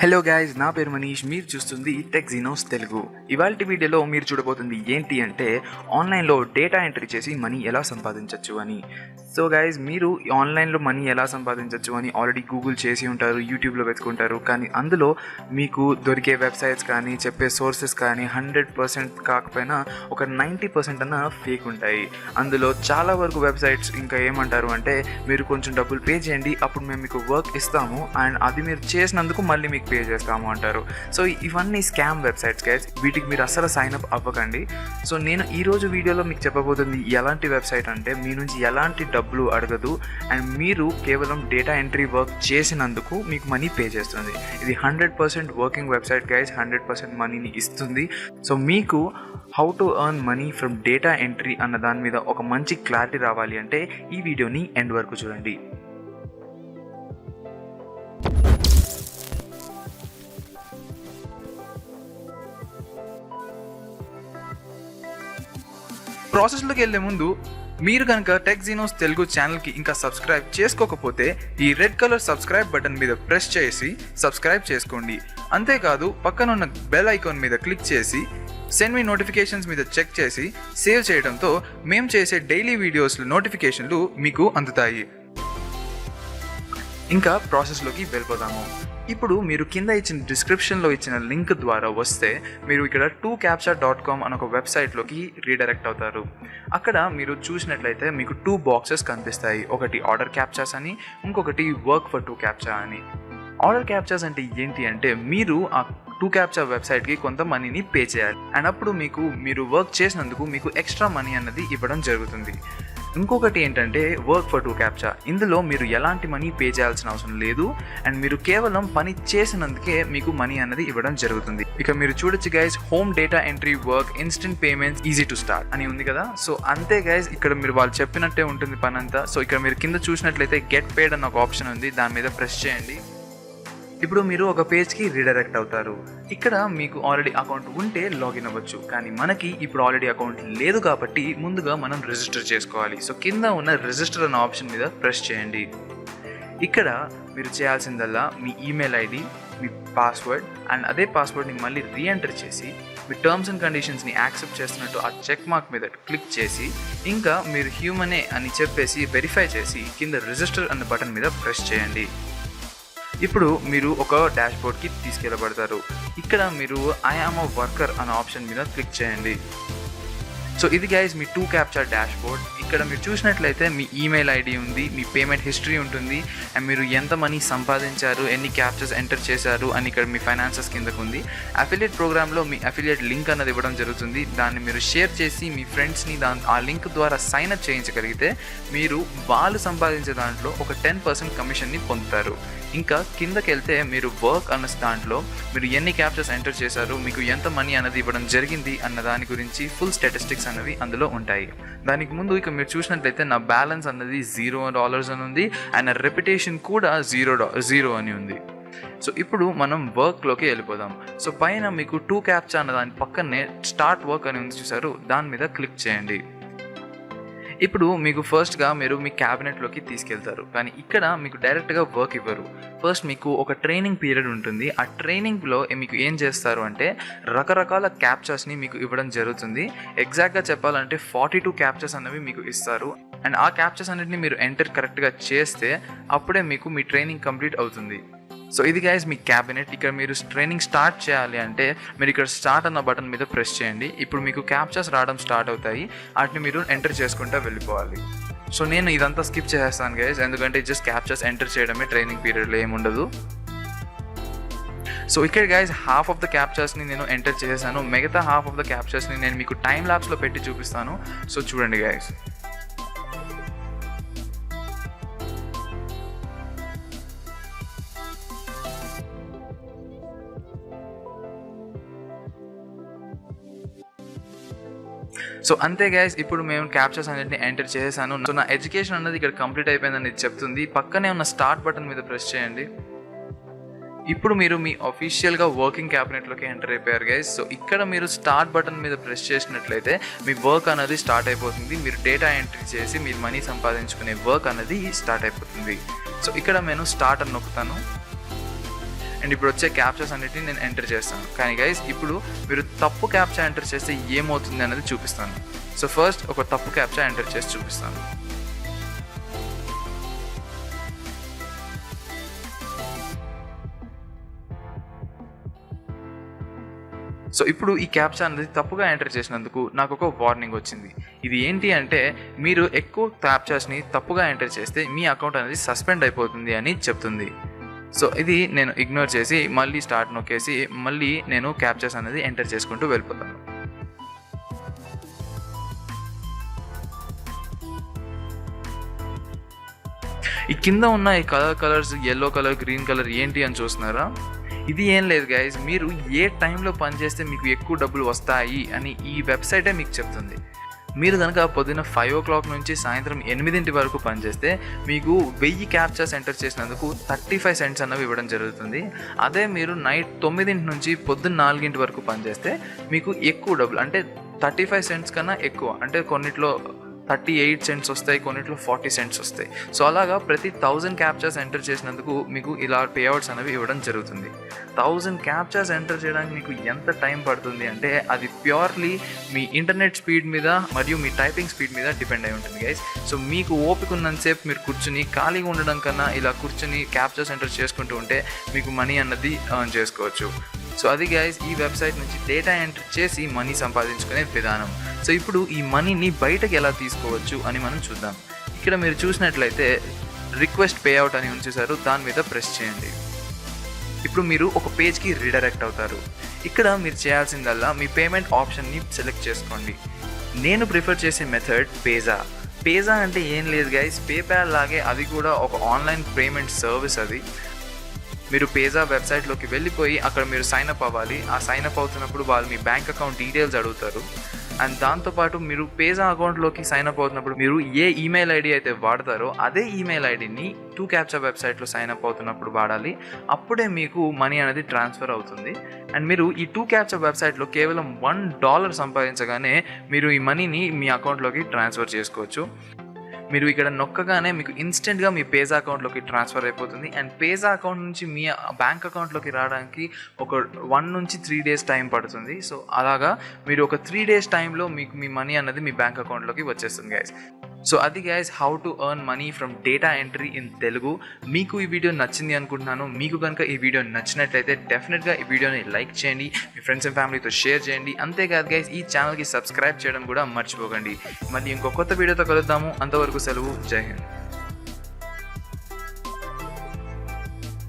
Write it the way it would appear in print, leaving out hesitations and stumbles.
Hello guys, నా పేరు మనీష్. మీరు చూస్తుంది టెక్ జీనోస్ తెలుగు. ఇవాల్టి వీడియోలో మీరు చూడబోతుంది ఏంటి అంటే ఆన్లైన్లో డేటా ఎంట్రీ చేసి మనీ ఎలా సంపాదించవచ్చు అని. సో గైస్, మీరు ఆన్లైన్లో మనీ ఎలా సంపాదించవచ్చు అని ఆల్రెడీ గూగుల్ చేసి ఉంటారు, యూట్యూబ్లో వెతుకుంటారు. కానీ అందులో మీకు దొరికే వెబ్సైట్స్ కానీ చెప్పే సోర్సెస్ కానీ 100% కాకపోయినా ఒక 90% అన్న ఫేక్ ఉంటాయి. అందులో చాలా వరకు వెబ్సైట్స్ ఇంకా ఏమంటారు అంటే మీరు కొంచెం డబ్బులు పే చేయండి, అప్పుడు మేము మీకు వర్క్ ఇస్తాము అండ్ అది మీరు చేసినందుకు మళ్ళీ మీకు పే చేస్తాము అంటారు. సో ఇవన్నీ స్కామ్ వెబ్సైట్స్ గైస్. వీటికి మీరు అసలు సైన్ అప్ అవ్వకండి. సో నేను ఈరోజు వీడియోలో మీకు చెప్పబోతుంది ఎలాంటి వెబ్సైట్ అంటే మీ నుంచి ఎలాంటి డబ్బులు అడగదు అండ్ మీరు కేవలం డేటా ఎంట్రీ వర్క్ చేసినందుకు మీకు మనీ పే చేస్తుంది. ఇది 100% వర్కింగ్ వెబ్సైట్ గైస్. 100% మనీని ఇస్తుంది. సో మీకు how to earn money from data entry అన్న దాని మీద ఒక మంచి క్లారిటీ రావాలి అంటే ఈ వీడియోని ఎండ్ వరకు చూడండి. ప్రాసెస్లోకి వెళ్ళే ముందు మీరు కనుక టెక్ జీనోస్ తెలుగు ఛానల్కి ఇంకా సబ్స్క్రైబ్ చేసుకోకపోతే ఈ రెడ్ కలర్ సబ్స్క్రైబ్ బటన్ మీద ప్రెస్ చేసి సబ్స్క్రైబ్ చేసుకోండి. అంతేకాదు పక్కనున్న బెల్ ఐకాన్ మీద క్లిక్ చేసి సెండ్ మీ నోటిఫికేషన్స్ మీద చెక్ చేసి సేవ్ చేయడంతో మేము చేసే డైలీ వీడియోస్లో నోటిఫికేషన్లు మీకు అందుతాయి. ఇంకా ప్రాసెస్లోకి వెళ్ళిపోదాము. ఇప్పుడు మీరు కింద ఇచ్చిన డిస్క్రిప్షన్లో ఇచ్చిన లింక్ ద్వారా వస్తే మీరు ఇక్కడ 2captcha.com అనే ఒక వెబ్సైట్లోకి రీడైరెక్ట్ అవుతారు. అక్కడ మీరు చూసినట్లయితే మీకు 2 బాక్సెస్ కనిపిస్తాయి. ఒకటి ఆర్డర్ క్యాప్చాస్ అని, ఇంకొకటి వర్క్ ఫర్ 2captcha అని. ఆర్డర్ క్యాప్చాస్ అంటే ఏంటి అంటే మీరు ఆ 2captcha వెబ్సైట్కి కొంత మనీని పే చేయాలి అండ్ అప్పుడు మీరు వర్క్ చేసినందుకు మీకు ఎక్స్ట్రా మనీ అన్నది ఇవ్వడం జరుగుతుంది. ఇంకొకటి ఏంటంటే వర్క్ ఫర్ 2captcha. ఇందులో మీరు ఎలాంటి మనీ పే చేయాల్సిన అవసరం లేదు అండ్ మీరు కేవలం పని చేసినందుకే మీకు మనీ అన్నది ఇవ్వడం జరుగుతుంది. ఇక మీరు చూడొచ్చు guys, home data entry work, instant payments, easy to start అని ఉంది కదా. సో అంతే గైస్, ఇక్కడ మీరు వాళ్ళు చెప్పినట్టే ఉంటుంది పని అంతా. సో ఇక్కడ మీరు కింద చూసినట్లయితే గెట్ పేడ్ అన్న ఒక ఆప్షన్ ఉంది, దాని మీద ప్రెస్ చేయండి. ఇప్పుడు మీరు ఒక పేజ్కి రీడైరెక్ట్ అవుతారు. ఇక్కడ మీకు ఆల్రెడీ అకౌంట్ ఉంటే లాగిన్ అవ్వచ్చు, కానీ మనకి ఇప్పుడు ఆల్రెడీ అకౌంట్ లేదు కాబట్టి ముందుగా మనం రిజిస్టర్ చేసుకోవాలి. సో కింద ఉన్న రిజిస్టర్ అన్న ఆప్షన్ మీద ప్రెస్ చేయండి. ఇక్కడ మీరు చేయాల్సిందల్లా మీ ఈమెయిల్ ఐడి, మీ పాస్వర్డ్ అండ్ అదే పాస్వర్డ్ని మళ్ళీ రీఎంటర్ చేసి మీ టర్మ్స్ అండ్ కండిషన్స్ని యాక్సెప్ట్ చేస్తున్నట్టు ఆ చెక్ మార్క్ మీద క్లిక్ చేసి ఇంకా మీరు హ్యూమనే అని చెప్పేసి వెరిఫై చేసి కింద రిజిస్టర్ అన్న బటన్ మీద ప్రెస్ చేయండి. ఇప్పుడు మీరు ఒక డాష్ బోర్డ్కి తీసుకెళ్ళబడతారు. ఇక్కడ మీరు ఐ యామ్ అ వర్కర్ అనే ఆప్షన్ మీద క్లిక్ చేయండి. సో ఇది గైస్ మీ 2captcha డాష్ బోర్డ్. ఇక్కడ మీరు చూసినట్లయితే మీ ఈమెయిల్ ఐడి ఉంది, మీ పేమెంట్ హిస్టరీ ఉంటుంది అండ్ మీరు ఎంత మనీ సంపాదించారు, ఎన్ని క్యాప్చర్స్ ఎంటర్ చేశారు అని ఇక్కడ మీ ఫైనాన్సెస్ కిందకు ఉంది. అఫిలియేట్ ప్రోగ్రామ్లో మీ అఫిలియేట్ లింక్ అన్నది ఇవ్వడం జరుగుతుంది. దాన్ని మీరు షేర్ చేసి మీ ఫ్రెండ్స్ని ఆ లింక్ ద్వారా సైన్అప్ చేయించగలిగితే మీరు వాళ్ళు సంపాదించే దాంట్లో ఒక 10% కమిషన్ని పొందుతారు. ఇంకా కిందకి వెళ్తే మీరు వర్క్ అన్న దాంట్లో మీరు ఎన్ని క్యాప్చర్స్ ఎంటర్ చేశారు, మీకు ఎంత మనీ అన్నది ఇవ్వడం జరిగింది అన్న దాని గురించి ఫుల్ స్టాటిస్టిక్స్ అనేవి అందులో ఉంటాయి. దానికి ముందు ఇక మీరు చూసినట్లయితే నా బ్యాలెన్స్ అన్నది $0 అని ఉంది అండ్ నా రెప్యుటేషన్ కూడా జీరో అని ఉంది. సో ఇప్పుడు మనం వర్క్లోకి వెళ్ళిపోదాం. సో పైన మీకు 2captcha అన్న దాని పక్కనే స్టార్ట్ వర్క్ అని ఉంది చూసారు, దాని మీద క్లిక్ చేయండి. ఇప్పుడు మీకు ఫస్ట్గా మీరు మీ క్యాబినెట్లోకి తీసుకెళ్తారు, కానీ ఇక్కడ మీకు డైరెక్ట్గా వర్క్ ఇవ్వరు. ఫస్ట్ మీకు ఒక ట్రైనింగ్ పీరియడ్ ఉంటుంది. ఆ ట్రైనింగ్లో మీకు ఏం చేస్తారు అంటే రకరకాల క్యాప్చర్స్ని మీకు ఇవ్వడం జరుగుతుంది. ఎగ్జాక్ట్గా చెప్పాలంటే 42 క్యాప్చర్స్ అనేవి మీకు ఇస్తారు అండ్ ఆ క్యాప్చర్స్ అన్నిటిని మీరు ఎంటర్ కరెక్ట్గా చేస్తే అప్పుడే మీకు మీ ట్రైనింగ్ కంప్లీట్ అవుతుంది. సో ఇది గైస్ మీ క్యాబినెట్. ఇక్కడ మీరు ట్రైనింగ్ స్టార్ట్ చేయాలి అంటే మీరు ఇక్కడ స్టార్ట్ అన్న బటన్ మీద ప్రెస్ చేయండి. ఇప్పుడు మీకు క్యాప్చర్స్ రావడం స్టార్ట్ అవుతాయి, వాటిని మీరు ఎంటర్ చేసుకుంటూ వెళ్ళిపోవాలి. సో నేను ఇదంతా స్కిప్ చేసేస్తాను గైస్, ఎందుకంటే జస్ట్ క్యాప్చర్స్ ఎంటర్ చేయడమే, ట్రైనింగ్ పీరియడ్లో ఏముండదు. సో ఇక్కడ గైస్ హాఫ్ ఆఫ్ ద క్యాప్చర్స్ని నేను ఎంటర్ చేసేసాను. మిగతా హాఫ్ ఆఫ్ ద క్యాప్చర్స్ని నేను మీకు టైం ల్యాబ్స్లో పెట్టి చూపిస్తాను. సో చూడండి గైస్. సో అంతే గైస్, ఇప్పుడు మేము క్యాప్చర్స్ అన్నిటిని ఎంటర్ చేసేసాను. సో నా ఎడ్యుకేషన్ అన్నది ఇక్కడ కంప్లీట్ అయిపోయిందని చెప్తుంది. పక్కనే ఉన్న స్టార్ట్ బటన్ మీద ప్రెస్ చేయండి. ఇప్పుడు మీరు మీ అఫీషియల్గా వర్కింగ్ క్యాబినెట్లోకి ఎంటర్ అయిపోయారు గైస్. సో ఇక్కడ మీరు స్టార్ట్ బటన్ మీద ప్రెస్ చేసినట్లయితే మీ వర్క్ అనేది స్టార్ట్ అయిపోతుంది. మీరు డేటా ఎంట్రీ చేసి మీరు మనీ సంపాదించుకునే వర్క్ అనేది స్టార్ట్ అయిపోతుంది. సో ఇక్కడ నేను స్టార్ట్ అని నొక్కుతాను అండ్ ఇప్పుడు వచ్చే క్యాప్చర్స్ అన్నిటిని నేను ఎంటర్ చేస్తాను. కానీ గైస్ ఇప్పుడు మీరు తప్పు క్యాప్చా ఎంటర్ చేస్తే ఏమవుతుంది అనేది చూపిస్తాను. సో ఫస్ట్ ఒక తప్పు క్యాప్చా ఎంటర్ చేసి చూపిస్తాను. సో ఇప్పుడు ఈ క్యాప్చా అనేది తప్పుగా ఎంటర్ చేసినందుకు నాకు ఒక వార్నింగ్ వచ్చింది. ఇది ఏంటి అంటే మీరు ఎక్కువ క్యాప్చాస్ని తప్పుగా ఎంటర్ చేస్తే మీ అకౌంట్ అనేది సస్పెండ్ అయిపోతుంది అని చెప్తుంది. సో ఇది నేను ఇగ్నోర్ చేసి మళ్ళీ స్టార్ట్ నొక్కేసి మళ్ళీ నేను క్యాప్చాస్ అనేది ఎంటర్ చేసుకుంటూ వెళ్ళిపోతాను. ఈ కింద ఉన్న ఈ colours yellow colour, green colour ఏంటి అని చూస్తున్నారా? ఇది ఏం లేదు గైస్, మీరు ఏ టైంలో పనిచేస్తే మీకు ఎక్కువ డబ్బులు వస్తాయి అని ఈ వెబ్సైటే మీకు చెప్తుంది. మీరు కనుక పొద్దున్న 5 o'clock నుంచి సాయంత్రం 8 వరకు పనిచేస్తే మీకు 1000 క్యాప్చాస్ ఎంటర్ చేసినందుకు 35 cents అన్నవి ఇవ్వడం జరుగుతుంది. అదే మీరు నైట్ 9 నుంచి పొద్దున్న 4 వరకు పనిచేస్తే మీకు ఎక్కువ డబ్బులు, అంటే 35 cents కన్నా ఎక్కువ, అంటే కొన్నిట్లో 38 cents వస్తాయి, కొన్నిట్లో 40 cents వస్తాయి. సో అలాగా ప్రతి 1000 క్యాప్చాస్ ఎంటర్ చేసినందుకు మీకు ఇలా పేఅవుట్స్ అనేవి ఇవ్వడం జరుగుతుంది. 1000 క్యాప్చాస్ ఎంటర్ చేయడానికి మీకు ఎంత టైం పడుతుంది అంటే అది ప్యూర్లీ మీ ఇంటర్నెట్ స్పీడ్ మీద మరియు మీ టైపింగ్ స్పీడ్ మీద డిపెండ్ అయి ఉంటుంది గైస్. సో మీకు ఓపిక ఉన్నంతసేపు మీరు కూర్చుని ఖాళీగా ఉండడం కన్నా ఇలా కూర్చుని క్యాప్చాస్ ఎంటర్ చేసుకుంటూ ఉంటే మీకు మనీ అన్నది ఎర్న్ చేసుకోవచ్చు. సో అది గైస్ ఈ వెబ్సైట్ నుంచి డేటా ఎంటర్ చేసి మనీ సంపాదించుకునే విధానం. సో ఇప్పుడు ఈ మనీని బయటకు ఎలా తీసుకోవచ్చు అని మనం చూద్దాం. ఇక్కడ మీరు చూసినట్లయితే రిక్వెస్ట్ పేఅవుట్ అని ఉంచేశారు, దాని మీద ప్రెస్ చేయండి. ఇప్పుడు మీరు ఒక పేజ్కి రీడైరెక్ట్ అవుతారు. ఇక్కడ మీరు చేయాల్సిందల్లా మీ పేమెంట్ ఆప్షన్ని సెలెక్ట్ చేసుకోండి. నేను ప్రిఫర్ చేసే మెథడ్ పేజా అంటే ఏం లేదు గైస్, పేపాల్ లాగే అది కూడా ఒక ఆన్లైన్ పేమెంట్ సర్వీస్. అది మీరు పేజా వెబ్సైట్లోకి వెళ్ళిపోయి అక్కడ మీరు సైన్అప్ అవ్వాలి. ఆ సైన్అప్ అవుతున్నప్పుడు వాళ్ళు మీ బ్యాంక్ అకౌంట్ డీటెయిల్స్ అడుగుతారు. అండ్ దాంతోపాటు మీరు పేజా అకౌంట్లోకి సైన్అప్ అవుతున్నప్పుడు మీరు ఏ ఈమెయిల్ ఐడి అయితే వాడతారో అదే ఈమెయిల్ ఐడిని 2 క్యాప్చా వెబ్సైట్లో సైన్అప్ అవుతున్నప్పుడు వాడాలి. అప్పుడే మీకు మనీ అనేది ట్రాన్స్ఫర్ అవుతుంది. అండ్ మీరు ఈ 2 క్యాప్చా వెబ్సైట్లో కేవలం $1 సంపాదించగానే మీరు ఈ మనీని మీ అకౌంట్లోకి ట్రాన్స్ఫర్ చేసుకోవచ్చు. మీరు ఇక్కడ నొక్కగానే మీకు ఇన్స్టెంట్గా మీ పేజా అకౌంట్లోకి ట్రాన్స్ఫర్ అయిపోతుంది. అండ్ పేజా అకౌంట్ నుంచి మీ బ్యాంక్ అకౌంట్లోకి రావడానికి ఒక 1 నుంచి 3 days టైం పడుతుంది. సో అలాగా మీరు ఒక 3 days టైంలో మీకు మీ మనీ అన్నది మీ బ్యాంక్ అకౌంట్లోకి వచ్చేస్తుంది గైస్. సో అది guys how to earn money from data entry in Telugu. మీకు ఈ వీడియో నచ్చింది అనుకుంటున్నాను. మీకు కనుక ఈ వీడియో నచ్చినట్లయితే డెఫినెట్గా ఈ వీడియోని లైక్ చేయండి, మీ ఫ్రెండ్స్ అండ్ ఫ్యామిలీతో షేర్ చేయండి. అంతేకాదు గైస్ ఈ ఛానల్కి సబ్స్క్రైబ్ చేయడం కూడా మర్చిపోకండి. మళ్ళీ ఇంకో కొత్త వీడియోతో కలుద్దాము. అంతవరకు సెలవు. జై హింద్.